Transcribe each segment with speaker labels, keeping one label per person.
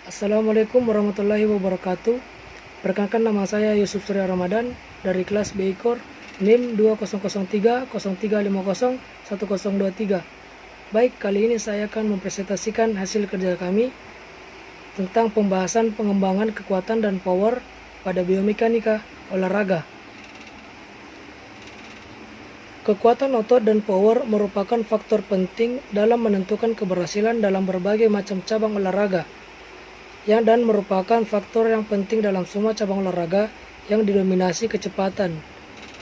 Speaker 1: Assalamualaikum warahmatullahi wabarakatuh. Perkenalkan, nama saya Yusuf Surya Ramadan dari kelas BI Core NIM 200303501023. Baik, kali ini saya akan mempresentasikan hasil kerja kami tentang pembahasan pengembangan kekuatan dan power pada biomekanika olahraga. Kekuatan otot dan power merupakan faktor penting dalam menentukan keberhasilan dalam berbagai macam cabang olahraga, dan merupakan faktor yang penting dalam semua cabang olahraga yang didominasi kecepatan.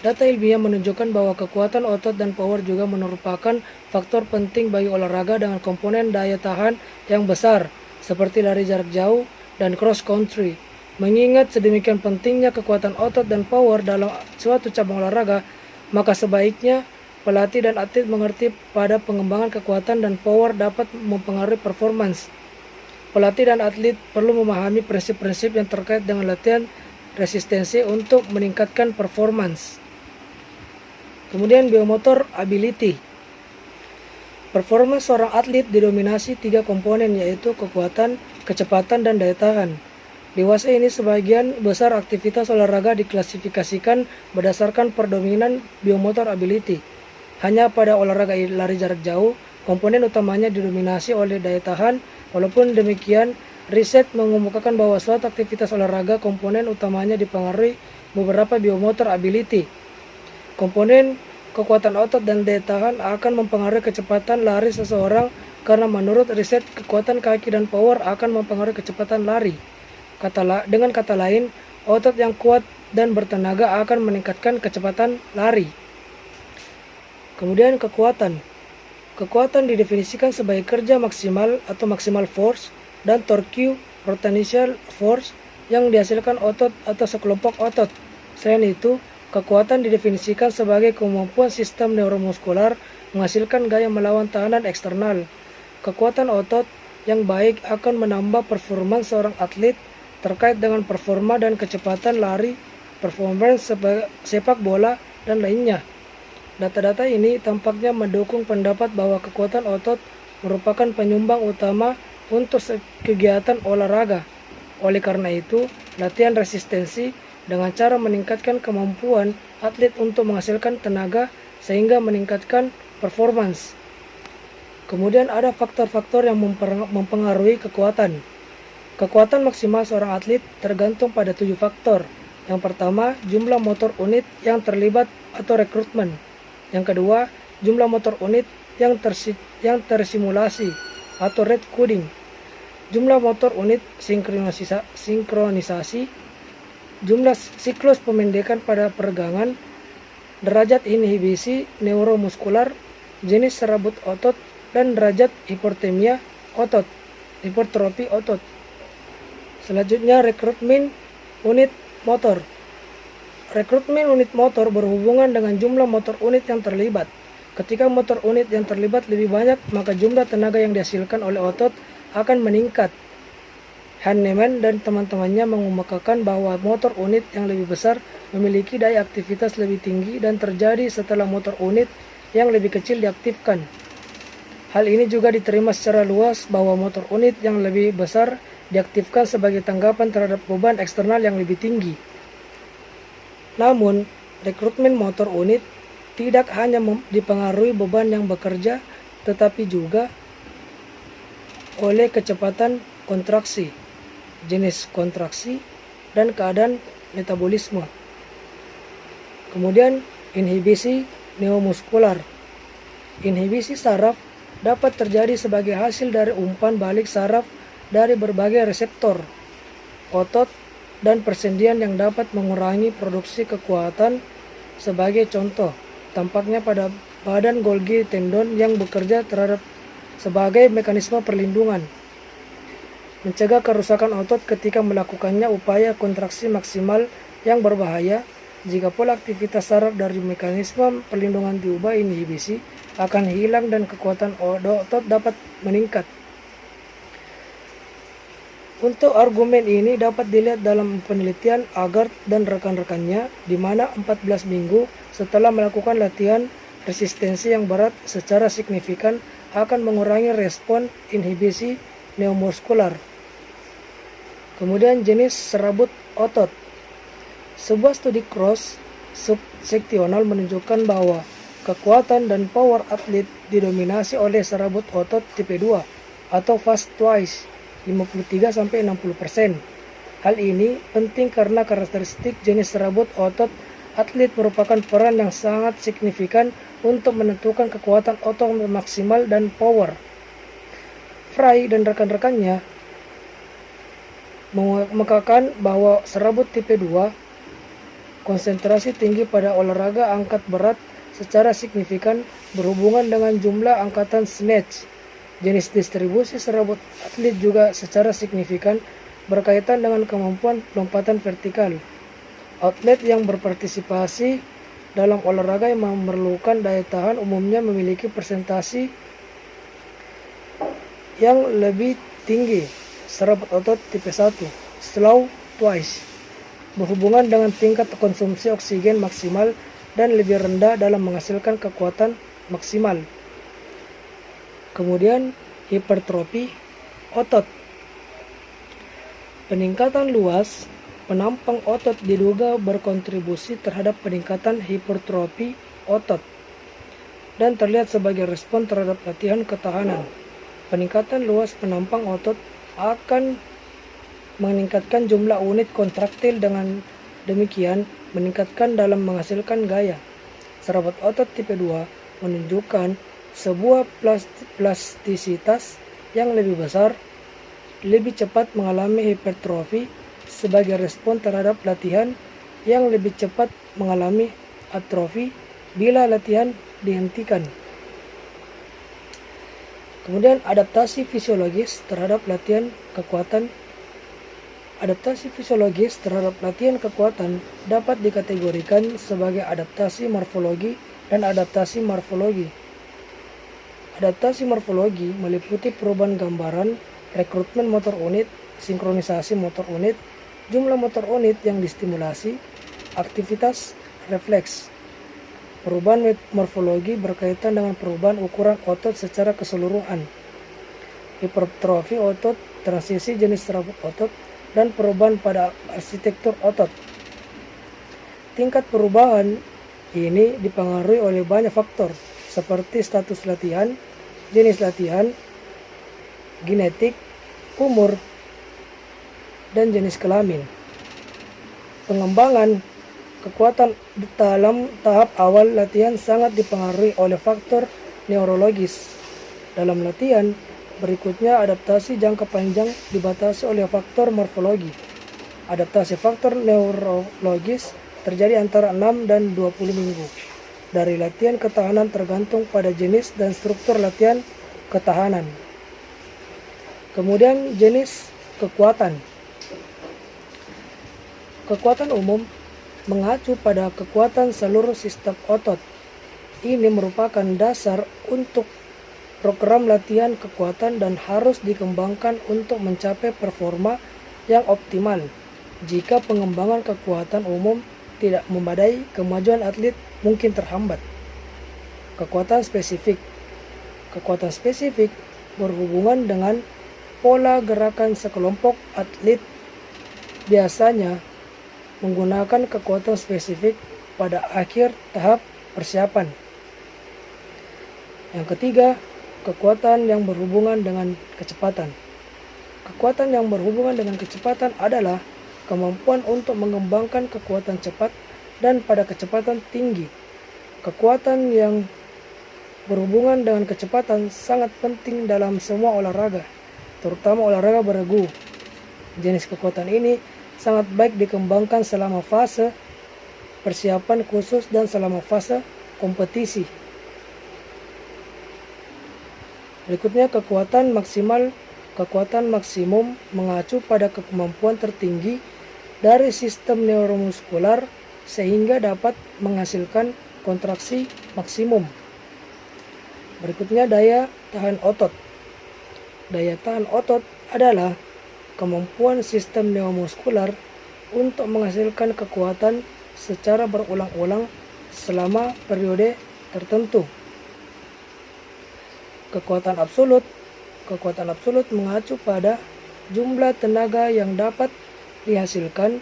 Speaker 1: Data ilmiah menunjukkan bahwa kekuatan otot dan power juga merupakan faktor penting bagi olahraga dengan komponen daya tahan yang besar, seperti lari jarak jauh dan cross country. Mengingat sedemikian pentingnya kekuatan otot dan power dalam suatu cabang olahraga, maka sebaiknya pelatih dan atlet mengerti pada pengembangan kekuatan dan power dapat mempengaruhi performance. Pelatih dan atlet perlu memahami prinsip-prinsip yang terkait dengan latihan resistensi untuk meningkatkan performance. Kemudian biomotor ability. Performance seorang atlet didominasi 3 komponen, yaitu kekuatan, kecepatan, dan daya tahan. Dewasa ini sebagian besar aktivitas olahraga diklasifikasikan berdasarkan predominan biomotor ability. Hanya pada olahraga lari jarak jauh, komponen utamanya didominasi oleh daya tahan. Walaupun demikian, riset mengemukakan bahwa suatu aktivitas olahraga komponen utamanya dipengaruhi beberapa biomotor ability. Komponen kekuatan otot dan daya tahan akan mempengaruhi kecepatan lari seseorang, karena menurut riset kekuatan kaki dan power akan mempengaruhi kecepatan lari. Dengan kata lain, otot yang kuat dan bertenaga akan meningkatkan kecepatan lari. Kemudian kekuatan. Kekuatan didefinisikan sebagai kerja maksimal atau maximal force dan torque potential force yang dihasilkan otot atau sekelompok otot. Selain itu, kekuatan didefinisikan sebagai kemampuan sistem neuromuskular menghasilkan gaya melawan tekanan eksternal. Kekuatan otot yang baik akan menambah performance seorang atlet terkait dengan performa dan kecepatan lari, performance sepak bola, dan lainnya. Data-data ini tampaknya mendukung pendapat bahwa kekuatan otot merupakan penyumbang utama untuk kegiatan olahraga. Oleh karena itu, latihan resistensi dengan cara meningkatkan kemampuan atlet untuk menghasilkan tenaga sehingga meningkatkan performance. Kemudian ada faktor-faktor yang mempengaruhi kekuatan. Kekuatan maksimal seorang atlet tergantung pada 7 faktor. Yang pertama, jumlah motor unit yang terlibat atau rekrutmen. Yang kedua, jumlah motor unit yang tersimulasi atau rate coding. Jumlah motor unit sinkronisasi, jumlah siklus pemendekan pada peregangan, derajat inhibisi neuromuskular, jenis serabut otot, dan derajat hipotermia otot, hipertrofi otot. Selanjutnya, rekrutmen unit motor. Rekrutmen unit motor berhubungan dengan jumlah motor unit yang terlibat. Ketika motor unit yang terlibat lebih banyak, maka jumlah tenaga yang dihasilkan oleh otot akan meningkat. Hahnemann dan teman-temannya mengemukakan bahwa motor unit yang lebih besar memiliki daya aktivitas lebih tinggi dan terjadi setelah motor unit yang lebih kecil diaktifkan. Hal ini juga diterima secara luas bahwa motor unit yang lebih besar diaktifkan sebagai tanggapan terhadap beban eksternal yang lebih tinggi. Namun, rekrutmen motor unit tidak hanya dipengaruhi beban yang bekerja, tetapi juga oleh kecepatan kontraksi, jenis kontraksi, dan keadaan metabolisme. Kemudian, inhibisi neuromuskular. Inhibisi saraf dapat terjadi sebagai hasil dari umpan balik saraf dari berbagai reseptor otot dan persendian yang dapat mengurangi produksi kekuatan. Sebagai contoh, tampaknya pada badan Golgi tendon yang bekerja sebagai mekanisme perlindungan, mencegah kerusakan otot ketika melakukannya upaya kontraksi maksimal yang berbahaya. Jika pola aktivitas saraf dari mekanisme perlindungan diubah, inhibisi akan hilang dan kekuatan otot dapat meningkat. Untuk argumen ini dapat dilihat dalam penelitian Agard dan rekan-rekannya, di mana 14 minggu setelah melakukan latihan resistensi yang berat secara signifikan akan mengurangi respon inhibisi neuromuskular. Kemudian jenis serabut otot. Sebuah studi cross subseksional menunjukkan bahwa kekuatan dan power atlet didominasi oleh serabut otot tipe 2 atau fast twitch 53-60%. Hal ini penting karena karakteristik jenis serabut otot atlet merupakan peran yang sangat signifikan untuk menentukan kekuatan otot maksimal dan power. Fry dan rekan-rekannya mengemukakan bahwa serabut tipe 2 konsentrasi tinggi pada olahraga angkat berat secara signifikan berhubungan dengan jumlah angkatan snatch. Jenis distribusi serabut atlet juga secara signifikan berkaitan dengan kemampuan lompatan vertikal. Atlet yang berpartisipasi dalam olahraga yang memerlukan daya tahan umumnya memiliki persentase yang lebih tinggi serabut otot tipe 1, slow twitch, berhubungan dengan tingkat konsumsi oksigen maksimal dan lebih rendah dalam menghasilkan kekuatan maksimal. Kemudian hipertrofi otot. Peningkatan luas penampang otot diduga berkontribusi terhadap peningkatan hipertrofi otot dan terlihat sebagai respon terhadap latihan ketahanan. Peningkatan luas penampang otot akan meningkatkan jumlah unit kontraktil, dengan demikian meningkatkan dalam menghasilkan gaya. Serabut otot tipe 2 menunjukkan sebuah plastisitas yang lebih besar, lebih cepat mengalami hipertrofi sebagai respon terhadap latihan yang lebih cepat mengalami atrofi bila latihan dihentikan. Kemudian adaptasi fisiologis terhadap latihan kekuatan. Adaptasi fisiologis terhadap latihan kekuatan dapat dikategorikan sebagai adaptasi morfologi dan adaptasi morfologi. Adaptasi morfologi meliputi perubahan gambaran, rekrutmen motor unit, sinkronisasi motor unit, jumlah motor unit yang distimulasi, aktivitas refleks. Perubahan morfologi berkaitan dengan perubahan ukuran otot secara keseluruhan, hipertrofi otot, transisi jenis serabut otot, dan perubahan pada arsitektur otot. Tingkat perubahan ini dipengaruhi oleh banyak faktor seperti status latihan, jenis latihan, genetik, umur, dan jenis kelamin. Pengembangan kekuatan dalam tahap awal latihan sangat dipengaruhi oleh faktor neurologis. Dalam latihan berikutnya, adaptasi jangka panjang dibatasi oleh faktor morfologi. Adaptasi faktor neurologis terjadi antara 6 dan 20 minggu. Dari latihan ketahanan tergantung pada jenis dan struktur latihan ketahanan. Kemudian jenis kekuatan. Kekuatan umum mengacu pada kekuatan seluruh sistem otot. Ini merupakan dasar untuk program latihan kekuatan dan harus dikembangkan untuk mencapai performa yang optimal. Jika pengembangan kekuatan umum tidak memadai, kemajuan atlet mungkin terhambat. Kekuatan spesifik. Kekuatan spesifik berhubungan dengan pola gerakan sekelompok atlet, biasanya menggunakan kekuatan spesifik pada akhir tahap persiapan. Yang ketiga, kekuatan yang berhubungan dengan kecepatan. Kekuatan yang berhubungan dengan kecepatan adalah kemampuan untuk mengembangkan kekuatan cepat dan pada kecepatan tinggi. Kekuatan yang berhubungan dengan kecepatan sangat penting dalam semua olahraga, terutama olahraga beregu. Jenis kekuatan ini sangat baik dikembangkan selama fase persiapan khusus dan selama fase kompetisi. Berikutnya, kekuatan maksimal. Kekuatan maksimum mengacu pada kemampuan tertinggi dari sistem neuromuskular sehingga dapat menghasilkan kontraksi maksimum. Berikutnya, daya tahan otot. Daya tahan otot adalah kemampuan sistem neuromuskular untuk menghasilkan kekuatan secara berulang-ulang selama periode tertentu. Kekuatan absolut. Kekuatan absolut mengacu pada jumlah tenaga yang dapat dihasilkan.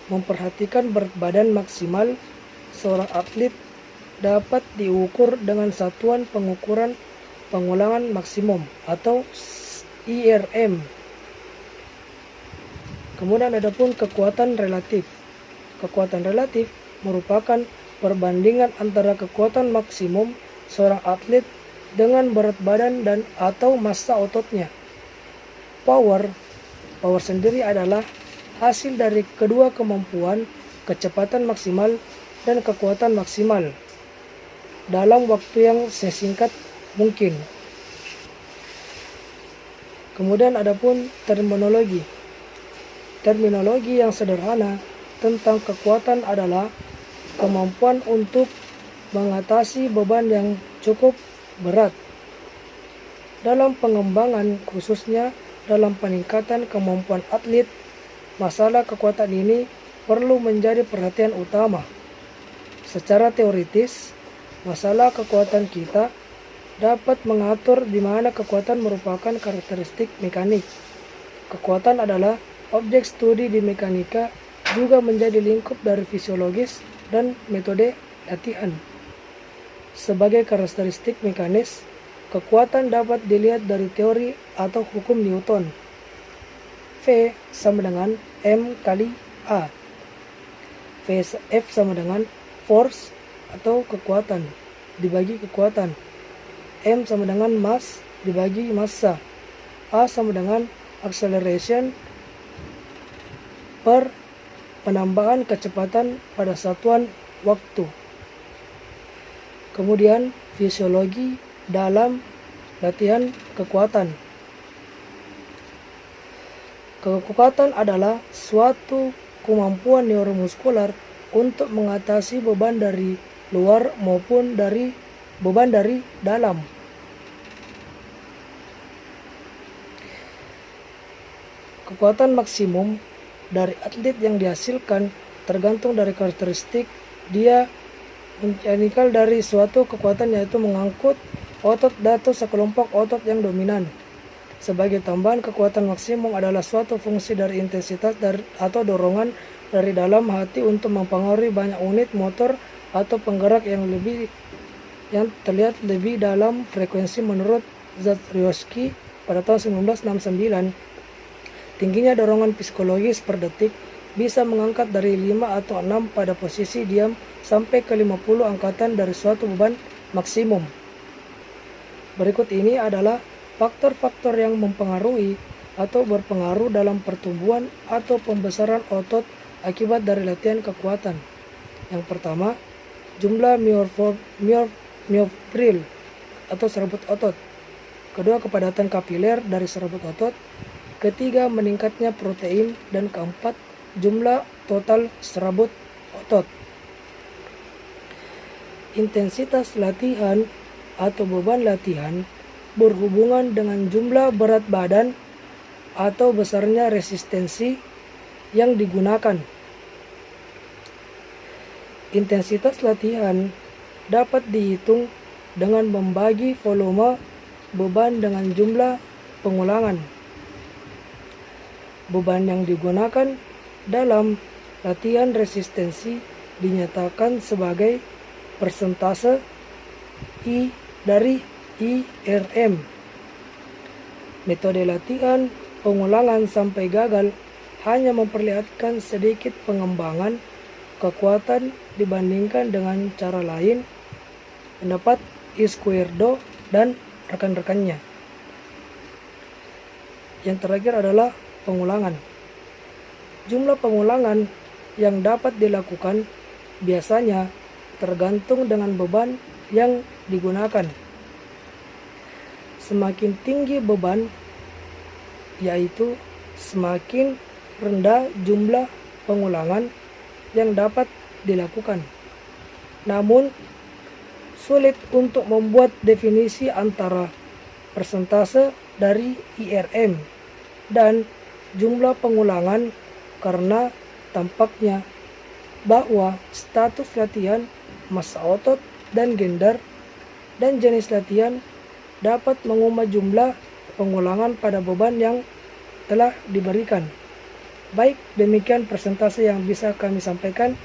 Speaker 1: Memperhatikan berat badan maksimal seorang atlet dapat diukur dengan satuan pengukuran pengulangan maksimum atau IRM. Kemudian adapun kekuatan relatif. Kekuatan relatif merupakan perbandingan antara kekuatan maksimum seorang atlet dengan berat badan dan atau massa ototnya. Power sendiri adalah hasil dari kedua kemampuan, kecepatan maksimal dan kekuatan maksimal dalam waktu yang sesingkat mungkin. Kemudian adapun terminologi. Terminologi yang sederhana tentang kekuatan adalah kemampuan untuk mengatasi beban yang cukup berat. Dalam pengembangan, khususnya dalam peningkatan kemampuan atlet, masalah kekuatan ini perlu menjadi perhatian utama. Secara teoritis, masalah kekuatan kita dapat mengatur di mana kekuatan merupakan karakteristik mekanik. Kekuatan adalah objek studi di mekanika, juga menjadi lingkup dari fisiologis dan metode latihan. Sebagai karakteristik mekanis, kekuatan dapat dilihat dari teori atau hukum Newton. V sama dengan M kali A. F sama dengan force atau kekuatan dibagi kekuatan. M sama dengan mass dibagi massa. A sama dengan acceleration per penambahan kecepatan pada satuan waktu. Kemudian fisiologi dalam latihan kekuatan. Kekuatan adalah suatu kemampuan neuromuskular untuk mengatasi beban dari luar maupun beban dari dalam. Kekuatan maksimum dari atlet yang dihasilkan tergantung dari karakteristik dia mekanikal dari suatu kekuatan, yaitu mengangkut otot atau sekelompok otot yang dominan. Sebagai tambahan, kekuatan maksimum adalah suatu fungsi dari intensitas atau dorongan dari dalam hati untuk mempengaruhi banyak unit motor atau penggerak yang terlihat lebih dalam frekuensi. Menurut Zadrowski pada tahun 1969, tingginya dorongan psikologis per detik bisa mengangkat dari 5 atau 6 pada posisi diam sampai ke 50 angkatan dari suatu beban maksimum. Berikut ini adalah faktor-faktor yang mempengaruhi atau berpengaruh dalam pertumbuhan atau pembesaran otot akibat dari latihan kekuatan. Yang pertama, jumlah myofibril atau serabut otot. Kedua, kepadatan kapiler dari serabut otot. Ketiga, meningkatnya protein. Dan keempat, jumlah total serabut otot. Intensitas latihan atau beban latihan berhubungan dengan jumlah berat badan atau besarnya resistensi yang digunakan. Intensitas latihan dapat dihitung dengan membagi volume beban dengan jumlah pengulangan. Beban yang digunakan dalam latihan resistensi dinyatakan sebagai persentase I dari IRM. Metode latihan pengulangan sampai gagal hanya memperlihatkan sedikit pengembangan kekuatan dibandingkan dengan cara lain, pendapat Izquierdo dan rekan-rekannya. Yang terakhir adalah pengulangan. Jumlah pengulangan yang dapat dilakukan biasanya tergantung dengan beban yang digunakan. Semakin tinggi beban, yaitu semakin rendah jumlah pengulangan yang dapat dilakukan. Namun, sulit untuk membuat definisi antara persentase dari IRM dan jumlah pengulangan karena tampaknya bahwa status latihan, massa otot, dan gender dan jenis latihan dapat mengubah jumlah pengulangan pada beban yang telah diberikan. Baik, demikian presentasi yang bisa kami sampaikan.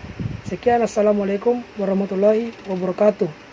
Speaker 1: Sekian, assalamualaikum warahmatullahi wabarakatuh.